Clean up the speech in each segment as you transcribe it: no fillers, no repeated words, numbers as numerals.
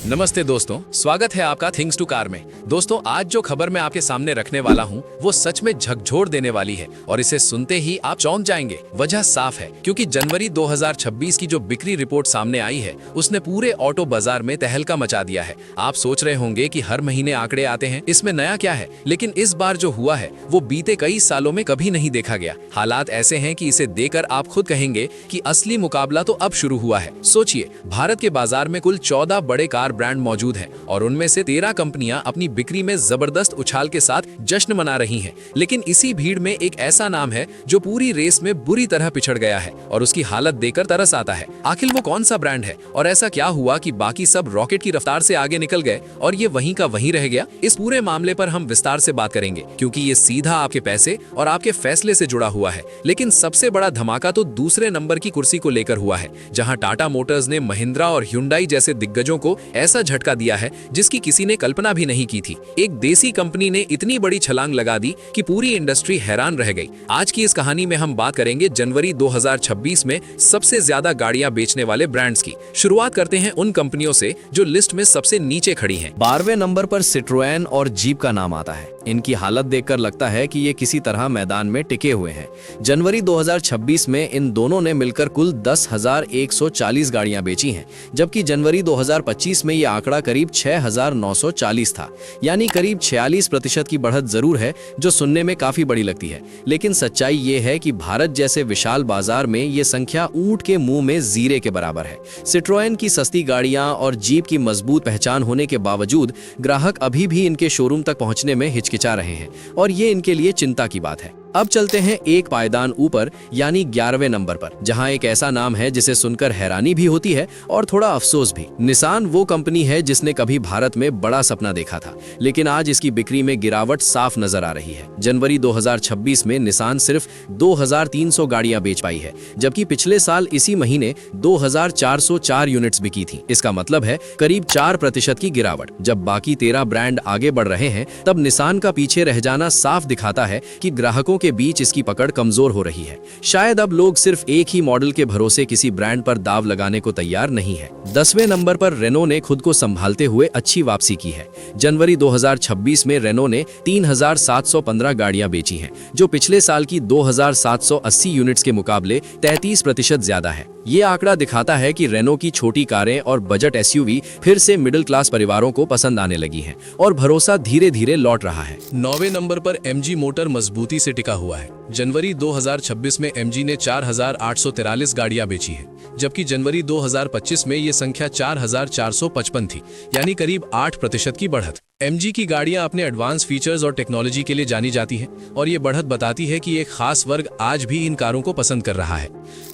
नमस्ते दोस्तों, स्वागत है आपका थिंग्स टू कार में। दोस्तों, आज जो खबर मैं आपके सामने रखने वाला हूं, वो सच में झकझोर देने वाली है और इसे सुनते ही आप चौंक जाएंगे। वजह साफ है, क्योंकि जनवरी 2026 की जो बिक्री रिपोर्ट सामने आई है, उसने पूरे ऑटो बाजार में तहलका मचा दिया है। आप सोच रहे होंगे कि हर महीने आंकड़े आते हैं, इसमें नया क्या है, लेकिन इस बार जो हुआ है वो बीते कई सालों में कभी नहीं देखा गया। हालात ऐसे हैं कि इसे देखकर आप खुद कहेंगे कि असली मुकाबला तो अब शुरू हुआ है। सोचिए, भारत के बाजार में कुल 14 बड़े कार ब्रांड मौजूद हैं और उनमें से 13 कंपनियां अपनी बिक्री में जबरदस्त उछाल के साथ जश्न मना रही हैं। लेकिन इसी भीड़ में एक ऐसा नाम है जो पूरी रेस में बुरी तरह पिछड़ गया है और उसकी हालत देखकर तरस आता है। आखिर वो कौन सा ब्रांड है और ऐसा क्या हुआ कि बाकी सब रॉकेट की रफ्तार से आगे निकल गए और ये वहीं का वहीं रह गया? इस पूरे मामले पर हम विस्तार से बात करेंगे, क्योंकि ये सीधा आपके पैसे और आपके फैसले से जुड़ा हुआ है। लेकिन सबसे बड़ा धमाका तो दूसरे नंबर की कुर्सी को लेकर हुआ है, जहां टाटा मोटर्स ने महिंद्रा और ह्युंडई जैसे दिग्गजों को ऐसा झटका दिया है जिसकी किसी ने कल्पना भी नहीं की थी। एक देसी कंपनी ने इतनी बड़ी छलांग लगा दी कि पूरी इंडस्ट्री हैरान रह गई। आज की इस कहानी में हम बात करेंगे जनवरी 2026 में सबसे ज्यादा गाड़ियां बेचने वाले ब्रांड्स की। शुरुआत करते हैं उन कंपनियों से जो लिस्ट में सबसे नीचे खड़ी हैं। 12वें नंबर पर सिट्रोएन और जीप का नाम आता है। इनकी हालत देखकर लगता है कि ये किसी तरह मैदान में टिके हुए हैं। जनवरी 2026 में इन दोनों ने मिलकर कुल 10,140 गाड़ियां बेची हैं, जबकि जनवरी 2025 में ये आंकड़ा करीब 6,940 था। यानी करीब 46% की बढ़त जरूर है, जो सुनने में काफी बड़ी लगती है। लेकिन सच्चाई ये है कि भारत जैसे विशाल बाजार में ये संख्या ऊंट के मुंह में जीरे के बराबर है। सिट्रोएन की सस्ती गाड़ियां और जीप की मजबूत पहचान होने के बावजूद ग्राहक अभी भी इनके शोरूम तक पहुंचने में हिचकिचा रहे हैं और ये इनके लिए चिंता की बात है। अब चलते हैं एक पायदान ऊपर, यानी 11वें नंबर पर, जहां एक ऐसा नाम है जिसे सुनकर हैरानी भी होती है और थोड़ा अफसोस भी। निसान वो कंपनी है जिसने कभी भारत में बड़ा सपना देखा था, लेकिन आज इसकी बिक्री में गिरावट साफ नजर आ रही है। जनवरी 2026 में निसान सिर्फ 2,300 गाड़ियां बेच पाई है, जबकि पिछले साल इसी महीने 2,404 यूनिट्स बिकी थी। इसका मतलब है करीब 4% की गिरावट। जब बाकी 13 ब्रांड आगे बढ़ रहे हैं, तब निसान का पीछे रह जाना साफ दिखाता है कि ग्राहकों के बीच इसकी पकड़ कमजोर हो रही है। शायद अब लोग सिर्फ एक ही मॉडल के भरोसे किसी ब्रांड पर दाव लगाने को तैयार नहीं है। 10वें नंबर पर रेनो ने खुद को संभालते हुए अच्छी वापसी की है। जनवरी 2026 में रेनो ने 3,715 गाड़ियां बेची हैं, जो पिछले साल की 2,780 यूनिट्स के मुकाबले 33% ज्यादा है। ये आंकड़ा दिखाता है कि रेनो की छोटी कारें और बजट एसयूवी फिर से मिडिल क्लास परिवारों को पसंद आने लगी हैं और भरोसा धीरे धीरे लौट रहा है। 9वें नंबर पर एमजी मोटर मजबूती से टिका हुआ है। जनवरी 2026 में एमजी ने 4,843 गाड़ियां बेची हैं, जबकि जनवरी 2025 में ये संख्या 4,455 थी, यानी करीब 8% की बढ़त। एमजी की गाड़ियां अपने एडवांस फीचर्स और टेक्नोलॉजी के लिए जानी जाती हैं और ये बढ़त बताती है कि एक खास वर्ग आज भी इन कारों को पसंद कर रहा है।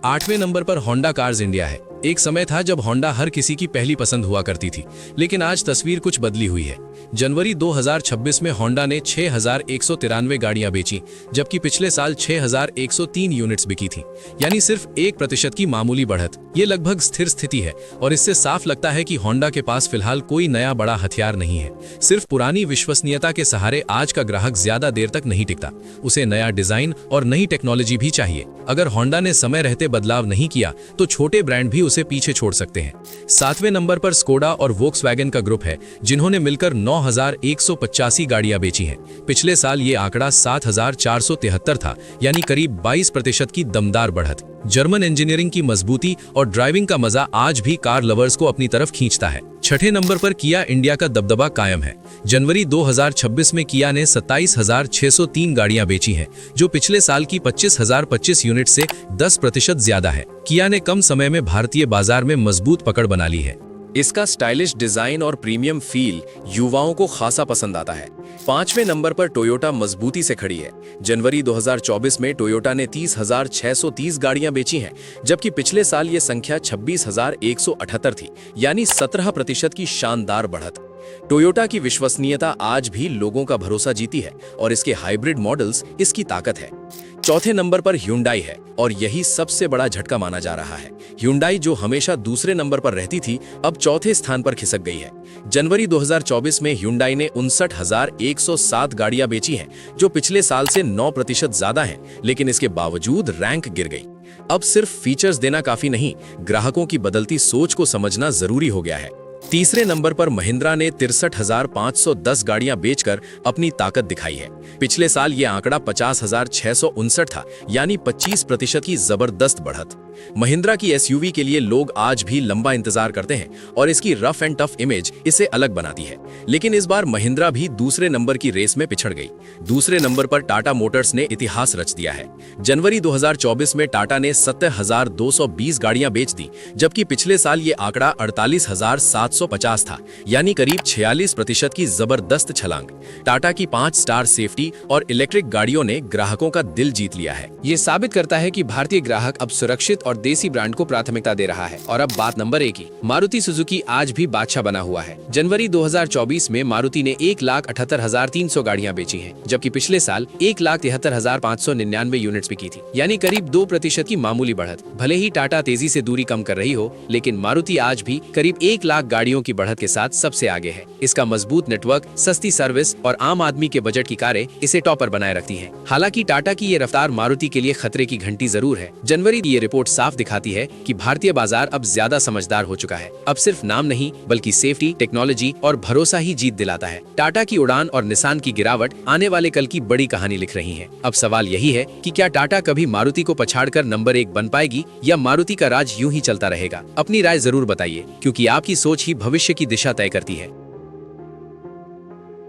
8वें नंबर पर होंडा कार्स इंडिया है। एक समय था जब होंडा हर किसी की पहली पसंद हुआ करती थी, लेकिन आज तस्वीर कुछ बदली हुई है। जनवरी 2026 में होंडा ने 6,193 गाड़ियां बेची, जबकि पिछले साल 6,103 यूनिट्स बिकी थी, यानी सिर्फ 1% की मामूली बढ़त। ये लगभग स्थिर स्थिति है और इससे साफ लगता है कि होंडा के पास फिलहाल कोई नया बड़ा हथियार नहीं है। सिर्फ पुरानी विश्वसनीयता के सहारे आज का ग्राहक ज्यादा देर तक नहीं टिकता। उसे नया डिजाइन और नई टेक्नोलॉजी भी चाहिए। अगर होंडा ने समय रहते बदलाव नहीं किया तो छोटे ब्रांड भी उसे पीछे छोड़ सकते हैं। 7वें नंबर पर स्कोडा और वोक्सवैगन का ग्रुप है, जिन्होंने मिलकर 9,185 गाड़ियां बेची हैं। पिछले साल ये आंकड़ा 7,473 था, यानी करीब 22% की दमदार बढ़त। जर्मन इंजीनियरिंग की मजबूती और ड्राइविंग का मजा आज भी कार लवर्स को अपनी तरफ खींचता है। 6ठे नंबर पर किया इंडिया का दबदबा कायम है। जनवरी 2026 में किया ने 27,603 गाड़ियां बेची हैं, जो पिछले साल की 25,025 यूनिट से 10% ज्यादा है। किया ने कम समय में भारतीय बाजार में मजबूत पकड़ बना ली है। इसका स्टाइलिश डिजाइन और प्रीमियम फील युवाओं को खासा पसंद आता है। 5वें नंबर पर टोयोटा मजबूती से खड़ी है। जनवरी 2024 में टोयोटा ने 30,630 गाड़ियां बेची हैं, जबकि पिछले साल ये संख्या 26,178 थी, यानी 17% की शानदार बढ़त। टोयोटा की विश्वसनीयता आज भी लोगों का भरोसा जीती है और इसके हाइब्रिड मॉडल्स इसकी ताकत है। 4थे नंबर पर ह्युंडई है और यही सबसे बड़ा झटका माना जा रहा है। ह्युंडई, जो हमेशा दूसरे नंबर पर रहती थी, अब 4थे स्थान पर खिसक गई है। जनवरी 2024 में ह्युंडई ने 59,107 गाड़ियां बेची हैं, जो पिछले साल से 9% ज्यादा हैं, लेकिन इसके बावजूद रैंक गिर गई। अब सिर्फ फीचर्स देना काफी नहीं, ग्राहकों की बदलती सोच को समझना जरूरी हो गया है। तीसरे नंबर पर महिंद्रा ने 63,510 गाड़ियां बेचकर अपनी ताकत दिखाई है। पिछले साल ये आंकड़ा 50,659 था, यानी 25% की जबरदस्त बढ़त। महिंद्रा की एसयूवी के लिए लोग आज भी लंबा इंतजार करते हैं और इसकी रफ एंड टफ इमेज इसे अलग बनाती है। लेकिन इस बार महिंद्रा भी दूसरे नंबर की रेस में पिछड़ गई। दूसरे नंबर पर टाटा मोटर्स ने इतिहास रच दिया है। जनवरी 2024 में टाटा ने 70,220 गाड़ियां बेच दी, जबकि पिछले साल ये आंकड़ा 48,750 था, यानी करीब 46% की जबरदस्त छलांग। टाटा की 5 स्टार सेफ्टी और इलेक्ट्रिक गाड़ियों ने ग्राहकों का दिल जीत लिया है। ये साबित करता है कि भारतीय ग्राहक अब सुरक्षित और देसी ब्रांड को प्राथमिकता दे रहा है। और अब बात नंबर 1 की। मारुति सुजुकी आज भी बादशाह बना हुआ है। जनवरी 2024 में मारुति ने 1,78,300 गाड़ियां बेची हैं, जबकि पिछले साल 1,73,599 यूनिट्स भी की थी, यानी करीब 2% की मामूली बढ़त। भले ही टाटा तेजी से दूरी कम कर रही हो, लेकिन मारुति आज भी करीब 1 लाख गाड़ियों की बढ़त के साथ सबसे आगे है। इसका मजबूत नेटवर्क, सस्ती सर्विस और आम आदमी के बजट की कारें इसे टॉपर बनाए रखती हैं। हालांकि टाटा की ये रफ्तार मारुति के लिए खतरे की घंटी जरूर है। जनवरी की ये रिपोर्ट साफ दिखाती है कि भारतीय बाजार अब ज्यादा समझदार हो चुका है। अब सिर्फ नाम नहीं, बल्कि सेफ्टी, टेक्नोलॉजी और भरोसा ही जीत दिलाता है। टाटा की उड़ान और निसान की गिरावट आने वाले कल की बड़ी कहानी लिख रही है। अब सवाल यही है कि क्या टाटा कभी मारुति को पछाड़कर नंबर 1 बन पाएगी, या मारुति का राज यूं ही चलता रहेगा? अपनी राय जरूर बताइए, क्योंकि आपकी सोच ही भविष्य की दिशा तय करती है।